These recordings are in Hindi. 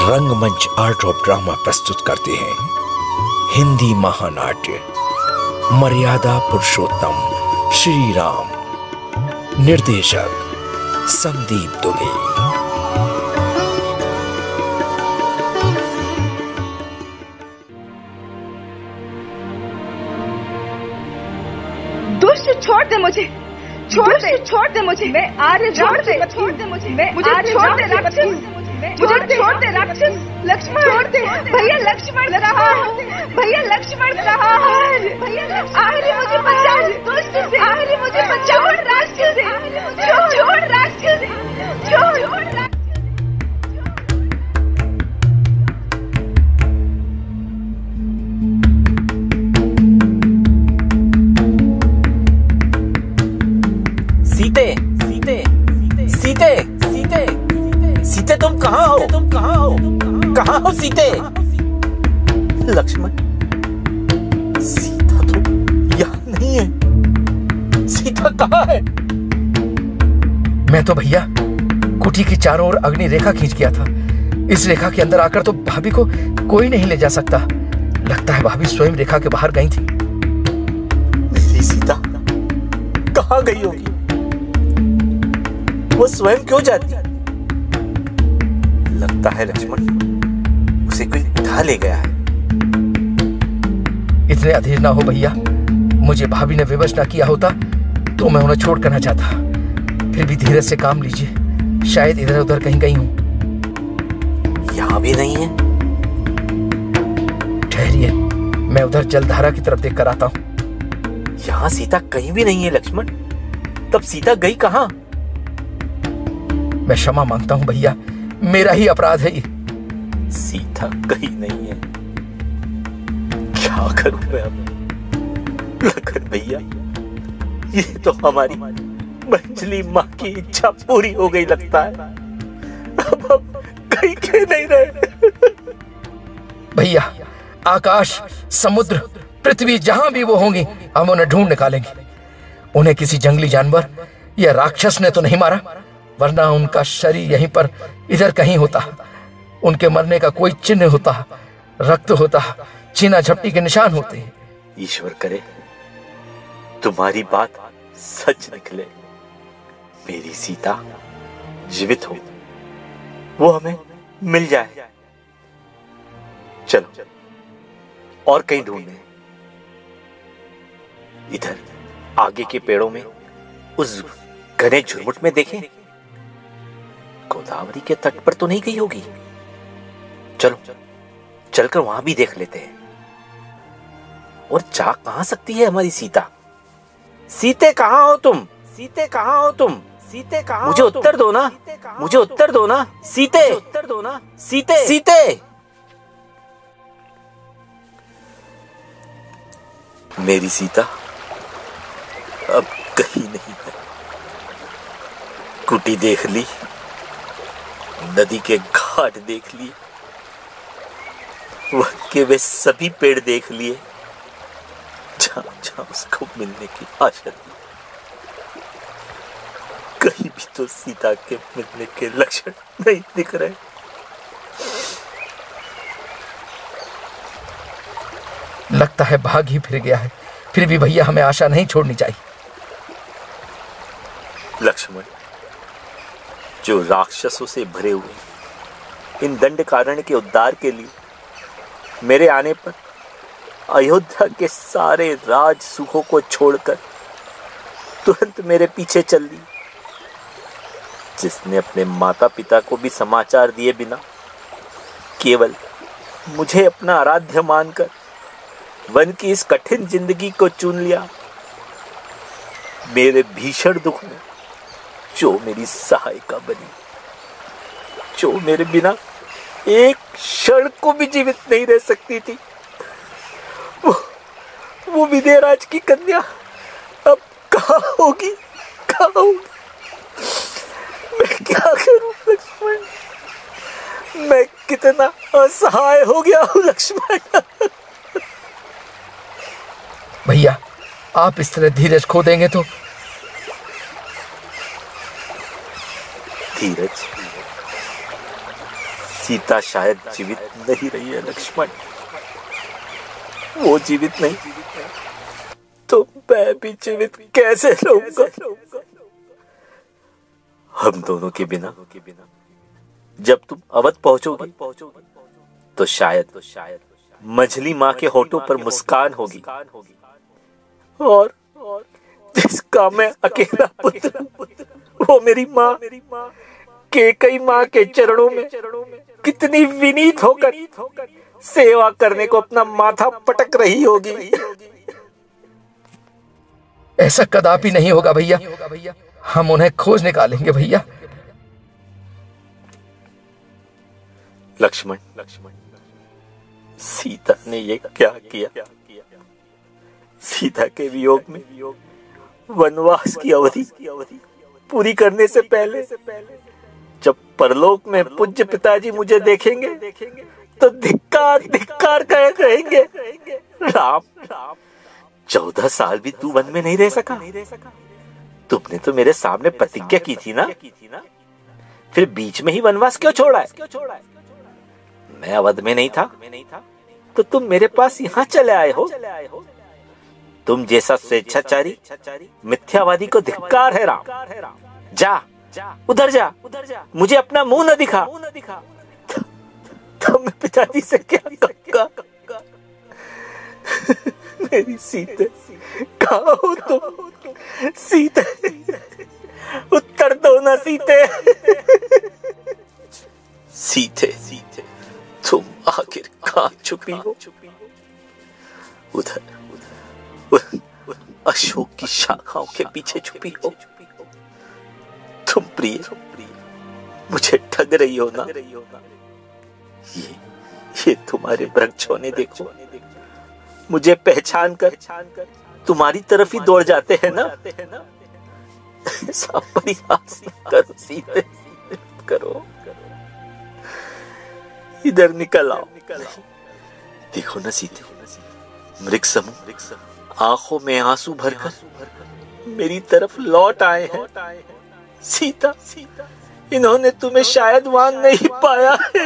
रंगमंच आर्ट ऑफ ड्रामा प्रस्तुत करते हैं हिंदी महानाट्य मर्यादा पुरुषोत्तम श्री राम। निर्देशक संदीप दुबे। दुष्ट छोड़ दे मुझे, छोड़ दे मुझे, मैं आर्य छोड़ दे मुझे, मैं आर्य छोड़ दे राक्षस, मुझे छोड़ दे राक्षस। लक्ष्मण छोड़ दे भैया, लक्ष्मण रहा है भैया, लक्ष्मण रहा है भैया। आर्य मुझे बचा, दुष्ट से आर्य मुझे बचा, छोड़ राक्षस, छोड़ राक्षस, छोड़। सीते सीते सीते सीते सीते तुम कहाँ हो? कहाँ हो सीते? लक्ष्मण, सीता तो यहाँ नहीं है। सीता कहाँ है? मैं तो भैया कुटी की चारों ओर अग्नि रेखा खींच गया था। इस रेखा के अंदर आकर तो भाभी को कोई नहीं ले जा सकता। लगता है भाभी स्वयं रेखा के बाहर गई थी। मेरी सीता कहाँ गई होगी? वो स्वयं क्यों जाती? लगता है लक्ष्मण उसे कोई उठा ले गया है। इतने अधीर ना हो भैया। मुझे भाभी ने विवश ना किया होता तो मैं उन्हें छोड़ कर ना जाता। फिर भी धीरज से काम लीजिए। शायद इधर उधर कहीं गई हूं। यहां भी नहीं है। ठहरिए, मैं उधर जलधारा की तरफ देख कर आता हूं। यहां सीता कहीं भी नहीं है लक्ष्मण। तब सीता गई कहां? मैं क्षमा मांगता हूं भैया, मेरा ही अपराध है ये। सीता कहीं नहीं है। क्या करूं मैं अब? लखन भैया, ये तो हमारी मंजली माँ की इच्छा पूरी हो गई लगता है। अब कहीं के नहीं रहे। भैया, आकाश, समुद्र, पृथ्वी जहां भी वो होंगी हम उन्हें ढूंढ निकालेंगे। उन्हें किसी जंगली जानवर या राक्षस ने तो नहीं मारा, वरना उनका शरीर यहीं पर इधर कहीं होता। उनके मरने का कोई चिन्ह होता, रक्त होता, छीना झपटी के निशान होते। ईश्वर करे तुम्हारी बात सच निकले। मेरी सीता जीवित हो, वो हमें मिल जाए। चलो और कहीं ढूंढे। इधर आगे के पेड़ों में, उस घने झुरमुट में देखें। गोदावरी के तट पर तो नहीं गई होगी। चलो चलकर वहां भी देख लेते हैं। और जा कहां सकती है हमारी सीता? सीते कहां हो तुम? सीते कहां हो तुम? सीते कहां? मुझे उत्तर दो ना, मुझे उत्तर दो ना सीते, उत्तर दो ना सीते, सीते। मेरी सीता अब कहीं नहीं है। कुटी देख ली, नदी के घाट देख लिए, वन के वे सभी पेड़ देख लिए जहां जहां उसको मिलने की आशा थी। कहीं भी तो सीता के मिलने के लक्षण नहीं दिख रहे। लगता है भाग ही फिर गया है। फिर भी भैया हमें आशा नहीं छोड़नी चाहिए। लक्ष्मण, जो राक्षसों से भरे हुए इन दंडकारण्य के उद्धार के लिए मेरे आने पर अयोध्या के सारे राज सुखों को छोड़कर तुरंत मेरे पीछे चल दी, जिसने अपने माता पिता को भी समाचार दिए बिना केवल मुझे अपना आराध्य मानकर वन की इस कठिन जिंदगी को चुन लिया, मेरे भीषण दुख में जो मेरी सहायिका बनी, जो मेरे बिना एक क्षण को भी जीवित नहीं रह सकती थी, वो विदेहराज की कन्या अब कहाँ होगी, कहाँ होगी? मैं क्या करूं लक्ष्मण? मैं कितना असहाय हो गया हूं लक्ष्मण। भैया, आप इस तरह धीरज खो देंगे तो? धीरज? सीता शायद जीवित नहीं रही है लक्ष्मण। वो जीवित नहीं तो मैं भी जीवित कैसे रहूंगा? हम दोनों के बिना जब तुम अवध पहुंचोगी तो शायद मझली माँ के होठों पर मुस्कान होगी, और जिसका मैं अकेला पुत्र, वो मेरी माँ केकई माँ के चरणों में कितनी विनीत होकर सेवा करने को अपना माथा पटक रही होगी। ऐसा कदापि नहीं होगा भैया, हम उन्हें खोज निकालेंगे भैया। लक्ष्मण, सीता ने ये क्या किया? सीता के वियोग में वनवास की अवधि पूरी करने से पहले जब परलोक में पूज्य पिताजी मुझे देखेंगे तो धिक्कार धिक्कार कहेंगे। राम, 14 साल भी तू वन में नहीं रह सका। तुमने तो मेरे सामने प्रतिज्ञा की थी ना, फिर बीच में ही वनवास क्यों छोड़ा है? मैं अवध में नहीं था तो तुम मेरे पास यहाँ चले आए हो। तुम जैसा स्वेच्छाचारी मिथ्यावादी को धिक्कार है राम। जा, उधर जा, मुझे अपना मुंह न दिखा। तो मैं पिताजी से क्या कहूंगा? मेरी सीते, कहाँ हो तुम? सीते, उत्तर दो ना सीते। सीते, तुम आखिर कहाँ छुपी हो? उधर अशोक की शाखाओं के पीछे छुपी हो। तुम प्रिय मुझे ठग रही हो ना? ये तुम्हारे वृक्षों ने देखो, मुझे पहचान कर तुम्हारी तरफ ही दौड़ जाते हैं ना। ऐसा परिहास करो सीते, करो। इधर निकल आओ। देखो ना सीते, मृग समूह आंखों में आंसू भरकर मेरी तरफ लौट आए हैं। सीता, इन्होंने तुम्हें शायद वहां नहीं पाया है।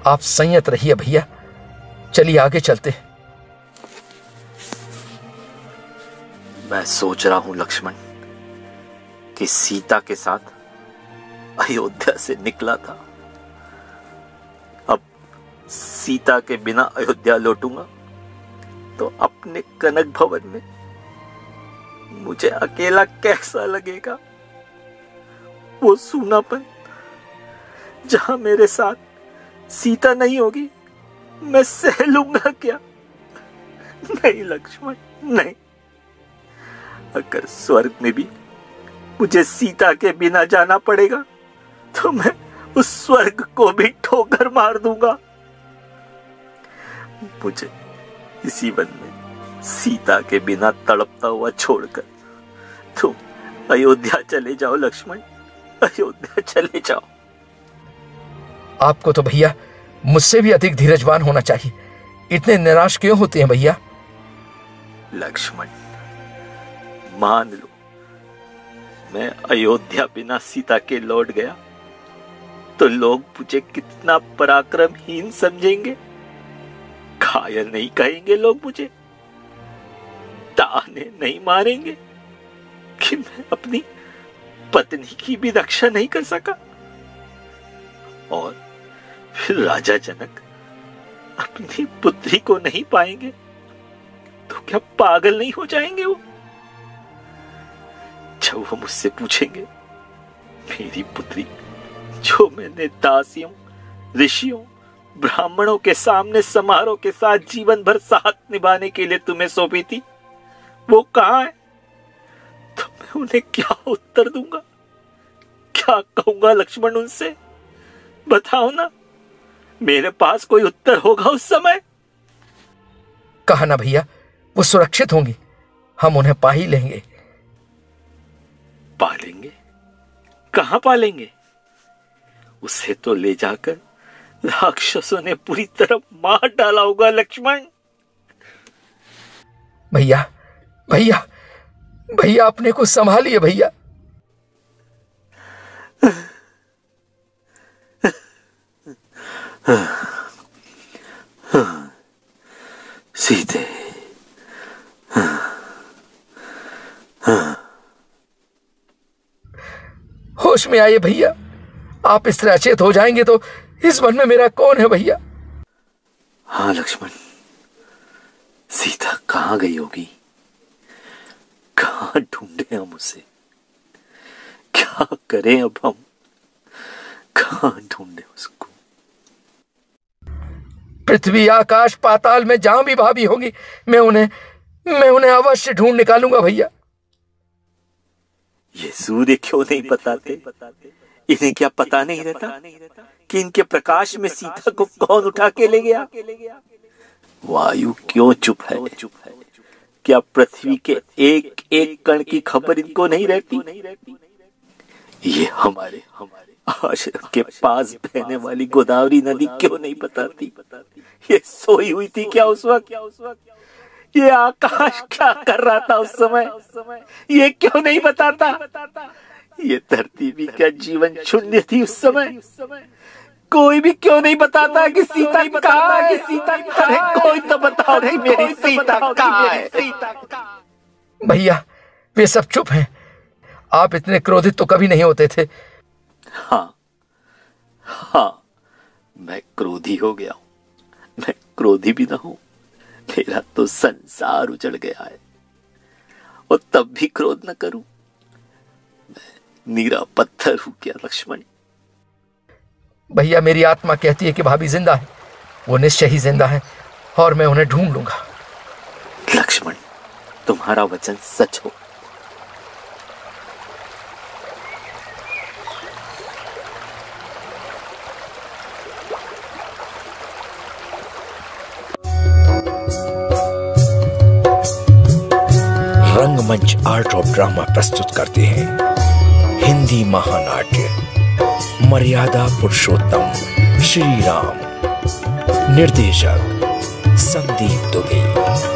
आप संयत रहिए भैया, चलिए आगे चलते। मैं सोच रहा हूं लक्ष्मण कि सीता के साथ अयोध्या से निकला था, अब सीता के बिना अयोध्या लौटूंगा तो अपने कनक भवन में मुझे अकेला कैसा लगेगा? वो सूनापन जहां मेरे साथ सीता नहीं होगी, मैं सह लूंगा क्या? नहीं लक्ष्मण, नहीं। अगर स्वर्ग में भी मुझे सीता के बिना जाना पड़ेगा तो मैं उस स्वर्ग को भी ठोकर मार दूंगा। मुझे इसी वन में सीता के बिना तड़पता हुआ छोड़कर तुम अयोध्या चले जाओ लक्ष्मण, अयोध्या चले जाओ। आपको तो भैया मुझसे भी अधिक धीरजवान होना चाहिए। इतने निराश क्यों होते हैं भैया? लक्ष्मण, मान लो मैं अयोध्या बिना सीता के लौट गया तो लोग मुझे कितना पराक्रमहीन समझेंगे। घायल नहीं कहेंगे लोग मुझे, ताने नहीं मारेंगे कि मैं अपनी पत्नी की भी रक्षा नहीं कर सका। और फिर राजा जनक अपनी पुत्री को नहीं पाएंगे तो क्या पागल नहीं हो जाएंगे वो? जब वो मुझसे पूछेंगे मेरी पुत्री जो मैंने दासियों, ऋषियों, ब्राह्मणों के सामने समारोह के साथ जीवन भर साथ निभाने के लिए तुम्हें सौंपी थी, वो कहां है? तो मैं उन्हें क्या उत्तर दूंगा? क्या कहूंगा लक्ष्मण उनसे? बताओ ना, मेरे पास कोई उत्तर होगा उस समय? कहा ना भैया, वो सुरक्षित होंगी, हम उन्हें पा ही लेंगे। पालेंगे? कहां पालेंगे? उसे तो ले जाकर राक्षसों ने पूरी तरह मार डाला होगा लक्ष्मण। भैया भैया भैया, अपने को संभालिए भैया। सीते, होश में आइए भैया, आप इस तरह अचेत हो जाएंगे तो इस वन में मेरा कौन है भैया? हाँ लक्ष्मण, सीता कहाँ गई होगी? कहाँ ढूंढे हम उसे? क्या करें अब हम? कहाँ ढूंढे उसको? पृथ्वी आकाश पाताल में जहां भी भाभी होंगी मैं उन्हें अवश्य ढूंढ निकालूंगा भैया। ये सूर्य क्यों नहीं बताते? इन्हें क्या पता नहीं रहता कि इनके प्रकाश में सीता को कौन उठा के ले गया? वायु क्यों चुप है? क्या पृथ्वी के एक एक कण की खबर इनको नहीं रहती? ये हमारे आश्रम के पास बहने वाली गोदावरी नदी क्यों नहीं बताती? ये सोई हुई थी क्या उस वक्त? ये आकाश क्या कर रहा था उस समय? ये क्यों नहीं बताता? ये धरती भी क्या जीवन शून्य थी उस समय? कोई भी क्यों नहीं बताता कि सीता कहाँ है? अरे कोई तो बताओ कि मेरी सीता कहाँ है? भैया वे सब चुप हैं। आप इतने क्रोधित तो कभी नहीं होते थे। हाँ, मैं क्रोधी हो गया हूं। मैं क्रोधी भी ना हूं, मेरा तो संसार उजड़ गया है और तब भी क्रोध न करूं। मैं नीरा पत्थर हूं क्या लक्ष्मण? भैया मेरी आत्मा कहती है कि भाभी जिंदा है, वो निश्चय ही जिंदा है और मैं उन्हें ढूंढ लूंगा। लक्ष्मण, तुम्हारा वचन सच हो। रंगमंच आर्ट ऑफ ड्रामा प्रस्तुत करते हैं हिंदी महानाट्य मर्यादा पुरुषोत्तम श्री राम। निर्देशक संदीप दुबे।